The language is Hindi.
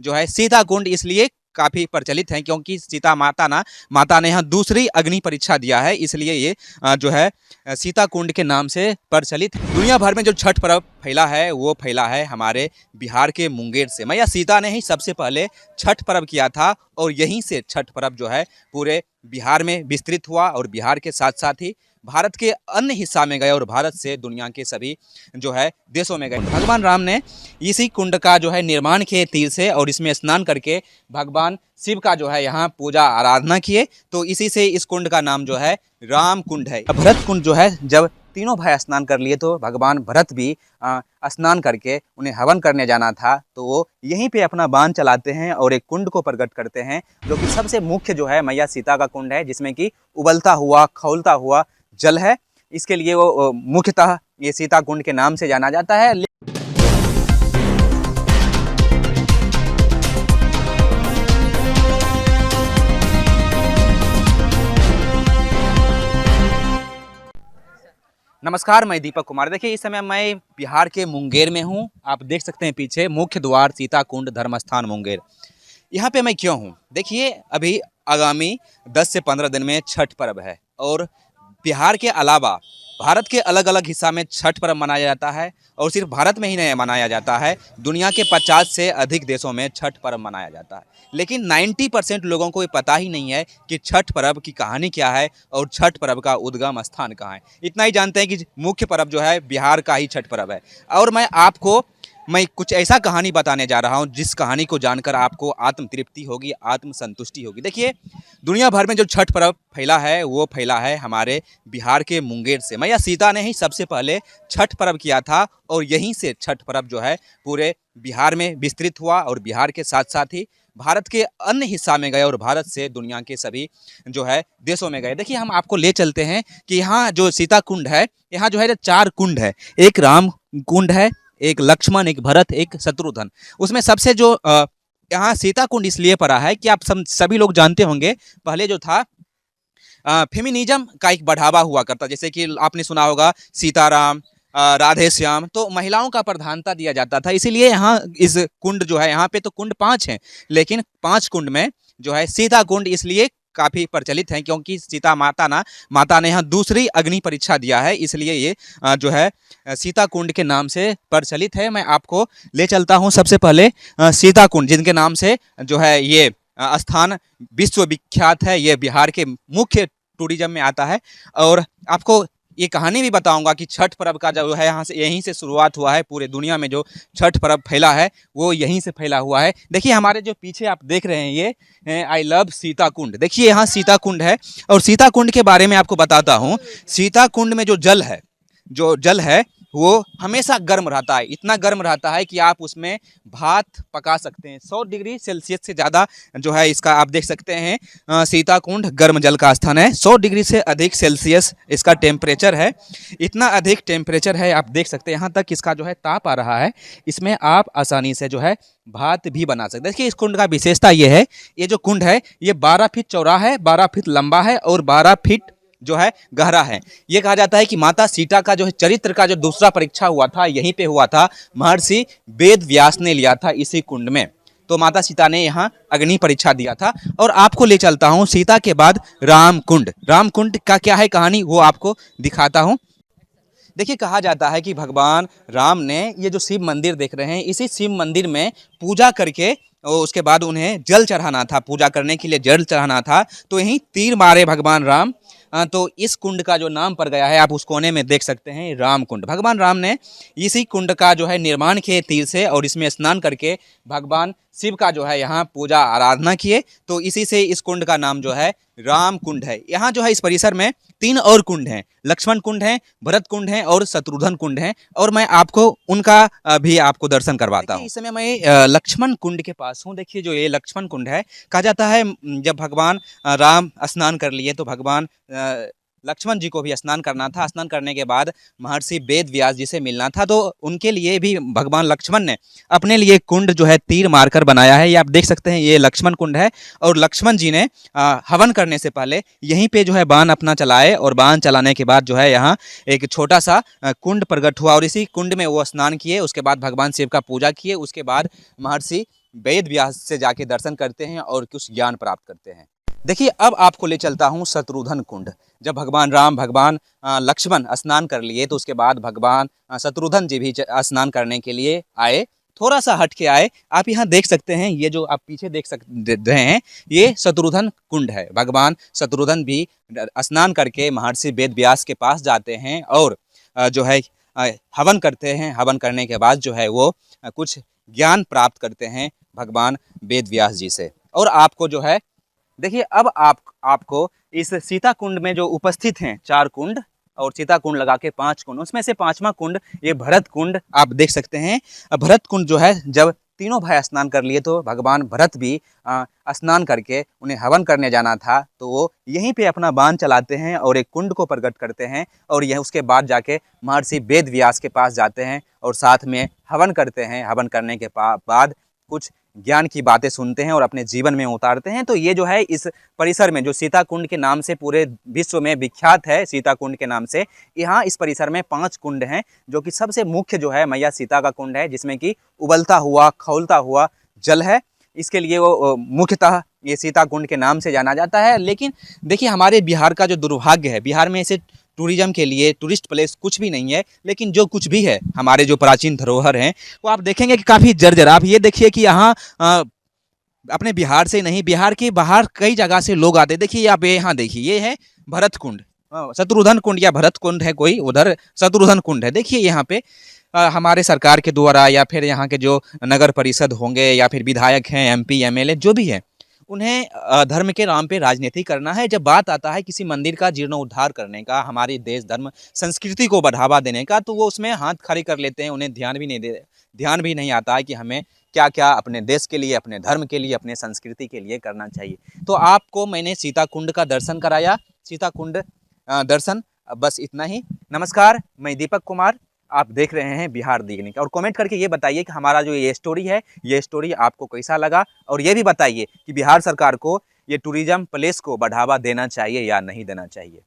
जो है सीता कुंड इसलिए काफी प्रचलित है क्योंकि सीता माता ने यहाँ दूसरी अग्नि परीक्षा दिया है, इसलिए ये जो है सीता कुंड के नाम से प्रचलित है। दुनिया भर में जो छठ पर्व फैला है वो फैला है हमारे बिहार के मुंगेर से। मैया सीता ने ही सबसे पहले छठ पर्व किया था और यहीं से छठ पर्व जो है पूरे बिहार में विस्तृत हुआ और बिहार के साथ साथ ही भारत के अन्य हिस्सा में गए और भारत से दुनिया के सभी जो है देशों में गए। भगवान राम ने इसी कुंड का जो है निर्माण किए तीर से और इसमें स्नान करके भगवान शिव का जो है यहाँ पूजा आराधना किए, तो इसी से इस कुंड का नाम जो है राम कुंड है। भरत कुंड जो है, जब तीनों भाई स्नान कर लिए तो भगवान भरत भी स्नान करके उन्हें हवन करने जाना था, तो वो यहीं पे अपना बाण चलाते हैं और एक कुंड को प्रकट करते हैं जो कि सबसे मुख्य जो है मैया सीता का कुंड है, जिसमें कि उबलता हुआ खौलता हुआ जल है। इसके लिए वो मुख्यतः ये सीता कुंड के नाम से जाना जाता है। नमस्कार, मैं दीपक कुमार। देखिए, इस समय मैं बिहार के मुंगेर में हूँ। आप देख सकते हैं पीछे मुख्य द्वार सीता कुंड धर्मस्थान मुंगेर। यहाँ पे मैं क्यों हूँ? देखिए, अभी आगामी 10 से 15 दिन में छठ पर्व है और बिहार के अलावा भारत के अलग अलग हिस्सा में छठ पर्व मनाया जाता है और सिर्फ भारत में ही नहीं मनाया जाता है, दुनिया के 50 से अधिक देशों में छठ पर्व मनाया जाता है। लेकिन 90% लोगों को ये पता ही नहीं है कि छठ पर्व की कहानी क्या है और छठ पर्व का उद्गम स्थान कहाँ है। इतना ही जानते हैं कि मुख्य पर्व जो है बिहार का ही छठ पर्व है। और मैं कुछ ऐसा कहानी बताने जा रहा हूँ जिस कहानी को जानकर आपको आत्म तृप्ति होगी, आत्म संतुष्टि होगी। देखिए, दुनिया भर में जो छठ पर्व फैला है वो फैला है हमारे बिहार के मुंगेर से। मैया सीता ने ही सबसे पहले छठ पर्व किया था और यहीं से छठ पर्व जो है पूरे बिहार में विस्तृत हुआ और बिहार के साथ साथ ही भारत के अन्य हिस्सा में गए और भारत से दुनिया के सभी जो है देशों में गए। देखिए, हम आपको ले चलते हैं कि यहाँ जो सीता कुंड है, यहाँ जो है 4 कुंड है। एक राम कुंड है, एक लक्ष्मण, एक भरत, एक शत्रुघ्न। उसमें सबसे जो यहाँ सीता कुंड इसलिए पड़ा है कि आप सभी लोग जानते होंगे, पहले जो था फेमिनिज्म का एक बढ़ावा हुआ करता, जैसे कि आपने सुना होगा सीताराम, राधे श्याम, तो महिलाओं का प्रधानता दिया जाता था। इसीलिए यहाँ इस कुंड जो है, यहाँ पे तो कुंड 5 हैं, लेकिन 5 कुंड में जो है सीता कुंड इसलिए काफ़ी प्रचलित है क्योंकि सीता माता ने यहाँ दूसरी अग्नि परीक्षा दिया है, इसलिए ये जो है सीता कुंड के नाम से प्रचलित है। मैं आपको ले चलता हूँ सबसे पहले सीता कुंड, जिनके नाम से जो है ये स्थान विश्वविख्यात है। ये बिहार के मुख्य टूरिज्म में आता है और आपको ये कहानी भी बताऊंगा कि छठ पर्व का जो है यहाँ से यहीं से शुरुआत हुआ है। पूरे दुनिया में जो छठ पर्व फैला है वो यहीं से फैला हुआ है। देखिए, हमारे जो पीछे आप देख रहे हैं ये आई लव सीता कुंड। देखिए, यहाँ सीता कुंड है और सीता कुंड के बारे में आपको बताता हूँ। सीता कुंड में जो जल है वो हमेशा गर्म रहता है। इतना गर्म रहता है कि आप उसमें भात पका सकते हैं। 100 डिग्री सेल्सियस से ज़्यादा जो है इसका आप देख सकते हैं। सीता कुंड गर्म जल का स्थान है। 100 डिग्री से अधिक सेल्सियस इसका टेम्परेचर है। इतना अधिक टेम्परेचर है, आप देख सकते हैं। यहाँ तक इसका जो है ताप आ रहा है। इसमें आप आसानी से जो है भात भी बना सकते हैं। देखिए, इस कुंड का विशेषता ये है, ये जो कुंड है ये 12 फीट चौड़ा है, 12 फीट लंबा है और 12 फीट जो है गहरा है। ये कहा जाता है कि माता सीता का जो है चरित्र का जो दूसरा परीक्षा हुआ था यहीं पे हुआ था। महर्षि वेद व्यास ने लिया था इसी कुंड में, तो माता सीता ने यहाँ अग्नि परीक्षा दिया था। और आपको ले चलता हूँ सीता के बाद राम कुंड का क्या है कहानी वो आपको दिखाता हूँ। देखिए, कहा जाता है कि भगवान राम ने ये जो शिव मंदिर देख रहे हैं, इसी शिव मंदिर में पूजा करके और उसके बाद उन्हें जल चढ़ाना था, पूजा करने के लिए जल चढ़ाना था, तो यहीं तीर मारे भगवान राम। तो इस कुंड का जो नाम पड़ गया है, आप उस कोने में देख सकते हैं, राम कुंड। भगवान राम ने इसी कुंड का जो है निर्माण किए तीर से और इसमें स्नान करके भगवान शिव का जो है यहाँ पूजा आराधना किए, तो इसी से इस कुंड का नाम जो है राम कुंड है। यहाँ जो है इस परिसर में 3 और कुंड हैं, लक्ष्मण कुंड है, भरत कुंड है और शत्रुघ्न कुंड है, और मैं आपको उनका भी आपको दर्शन करवाता हूँ। इस समय मैं लक्ष्मण कुंड के पास हूँ। देखिए, जो ये लक्ष्मण कुंड है, कहा जाता है जब भगवान राम स्नान कर लिए तो भगवान लक्ष्मण जी को भी स्नान करना था। स्नान करने के बाद महर्षि वेद व्यास जी से मिलना था, तो उनके लिए भी भगवान लक्ष्मण ने अपने लिए कुंड जो है तीर मारकर बनाया है। ये आप देख सकते हैं, ये लक्ष्मण कुंड है और लक्ष्मण जी ने हवन करने से पहले यहीं पे जो है बाण अपना चलाए और बाण चलाने के बाद जो है यहाँ एक छोटा सा कुंड प्रकट हुआ और इसी कुंड में वो स्नान किए। उसके बाद भगवान शिव का पूजा किए। उसके बाद महर्षि वेद व्यास से जाके दर्शन करते हैं और कुछ ज्ञान प्राप्त करते हैं। देखिए अब आपको ले चलता हूँ शत्रुघ्न कुंड। जब भगवान राम, भगवान लक्ष्मण स्नान कर लिए तो उसके बाद भगवान शत्रुघ्न जी भी स्नान करने के लिए आए, थोड़ा सा हट के आए। आप यहाँ देख सकते हैं, ये जो आप पीछे देख रहे हैं, ये शत्रुघ्न कुंड है। भगवान शत्रुघ्न भी स्नान करके महर्षि वेद व्यास के पास जाते हैं और जो है हवन करते हैं। हवन करने के बाद जो है वो कुछ ज्ञान प्राप्त करते हैं भगवान वेद व्यास जी से। और आपको जो है देखिए अब आपको इस सीता कुंड में जो उपस्थित हैं 4 कुंड और सीता कुंड लगा के 5 कुंड, उसमें से 5वां कुंड ये भरत कुंड आप देख सकते हैं। भरत कुंड जो है, जब तीनों भाई स्नान कर लिए तो भगवान भरत भी स्नान करके उन्हें हवन करने जाना था, तो वो यहीं पे अपना बाण चलाते हैं और एक कुंड को प्रकट करते हैं और यह उसके बाद जाके महर्षि वेद व्यास के पास जाते हैं और साथ में हवन करते हैं। हवन करने के बाद कुछ ज्ञान की बातें सुनते हैं और अपने जीवन में उतारते हैं। तो ये जो है इस परिसर में जो सीता कुंड के नाम से पूरे विश्व में विख्यात है, सीता कुंड के नाम से, यहाँ इस परिसर में 5 कुंड हैं, जो कि सबसे मुख्य जो है मैया सीता का कुंड है, जिसमें कि उबलता हुआ खौलता हुआ जल है। इसके लिए वो मुख्यतः ये सीता कुंड के नाम से जाना जाता है। लेकिन देखिए हमारे बिहार का जो दुर्भाग्य है, बिहार में ऐसे टूरिज्म के लिए टूरिस्ट प्लेस कुछ भी नहीं है, लेकिन जो कुछ भी है हमारे जो प्राचीन धरोहर हैं वो आप देखेंगे कि काफ़ी जर्जर। आप ये देखिए कि यहाँ अपने बिहार से नहीं, बिहार के बाहर कई जगह से लोग आते हैं। देखिए आप यहाँ देखिए, ये है भरत कुंड, शत्रुघ्न कुंड या भरत कुंड है, कोई उधर शत्रुघ्न कुंड है। देखिए यहाँ पे हमारे सरकार के द्वारा या फिर यहाँ के जो नगर परिषद होंगे या फिर विधायक हैं, एमपी एमएलए जो भी हैं, उन्हें धर्म के नाम पे राजनीति करना है। जब बात आता है किसी मंदिर का जीर्णोद्धार करने का, हमारी देश धर्म संस्कृति को बढ़ावा देने का, तो वो उसमें हाथ खड़े कर लेते हैं। उन्हें ध्यान भी नहीं आता है कि हमें क्या क्या अपने देश के लिए, अपने धर्म के लिए, अपने संस्कृति के लिए करना चाहिए। तो आपको मैंने सीता कुंड का दर्शन कराया, सीता कुंड दर्शन, बस इतना ही। नमस्कार, मैं दीपक कुमार, आप देख रहे हैं बिहार दीनिक। और कमेंट करके ये बताइए कि हमारा जो ये स्टोरी है, ये स्टोरी आपको कैसा लगा, और ये भी बताइए कि बिहार सरकार को ये टूरिज्म प्लेस को बढ़ावा देना चाहिए या नहीं देना चाहिए।